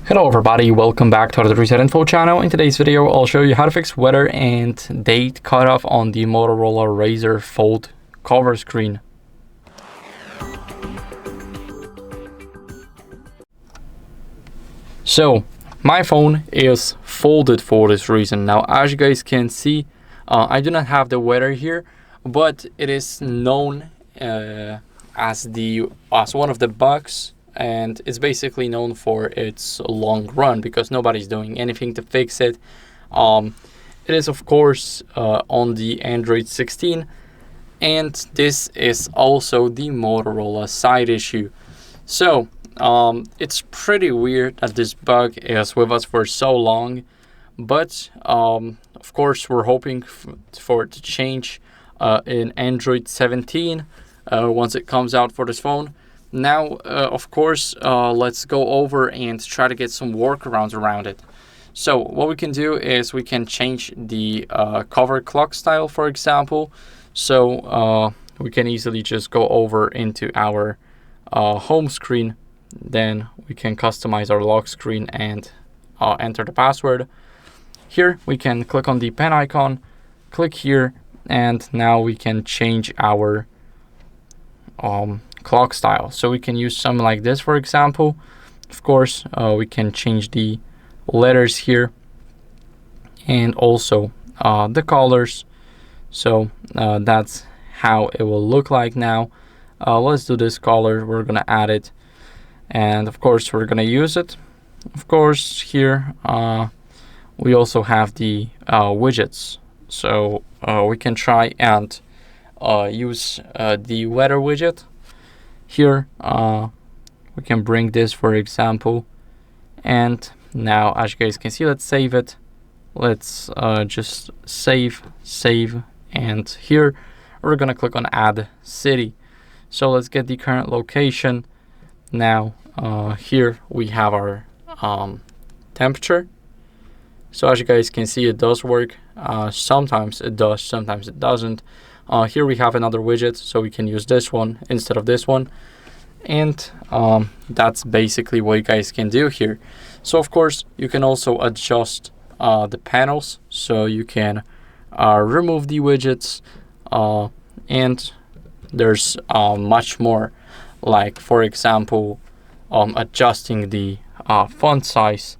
Hello everybody, welcome back to the HardReset.Info channel. In today's video, I'll show you how to fix weather and date cutoff on the Motorola Razr Fold cover screen. So, my phone is folded for this reason. Now, as you guys can see, I do not have the weather here, but it is known as one of the bugs. And it's basically known for its long run because nobody's doing anything to fix it. It is of course on the Android 16, and this is also the Motorola side issue. So it's pretty weird that this bug is with us for so long, but of course we're hoping for it to change in Android 17 once it comes out for this phone. Now, of course, let's go over and try to get some workarounds around it. So what we can do is we can change the cover clock style, for example. So we can easily just go over into our home screen. Then we can customize our lock screen and enter the password. Here we can click on the pen icon, click here, and now we can change our clock style. So we can use something like this, for example. Of course, we can change the letters here and also the colors. So that's how it will look like now. Let's do this color. We're gonna add it, and of course we're gonna use it. Of course, here we also have the widgets, so we can try and use the weather widget. Here we can bring this, for example, and now as you guys can see, let's save it. Let's just save, and here we're gonna click on add city. So let's get the current location. Now here we have our temperature. So as you guys can see, it does work. Sometimes it does, sometimes it doesn't. Here we have another widget, so we can use this one instead of this one. And that's basically what you guys can do here. So of course, you can also adjust the panels, so you can remove the widgets, and there's much more, like for example, adjusting the font size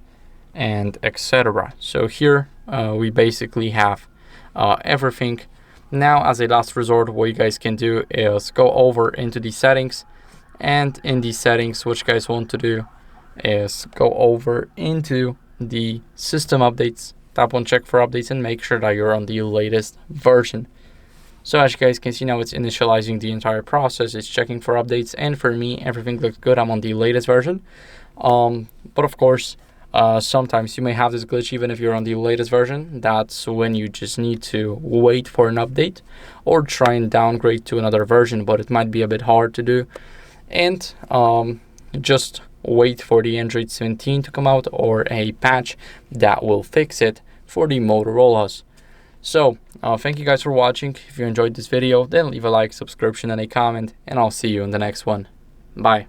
and etc. So here we basically have everything. Now, as a last resort, what you guys can do is go over into the settings, and in the settings, what you guys want to do is go over into the system updates, tap on check for updates, and make sure that you're on the latest version. So as you guys can see, now it's initializing the entire process. It's checking for updates, and for me, everything looks good. I'm on the latest version. But of course, sometimes you may have this glitch even if you're on the latest version. That's when you just need to wait for an update or try and downgrade to another version, but it might be a bit hard to do. And just wait for the Android 17 to come out or a patch that will fix it for the Motorolas. So thank you guys for watching. If you enjoyed this video, then leave a like, subscription, and a comment, and I'll see you in the next one. Bye.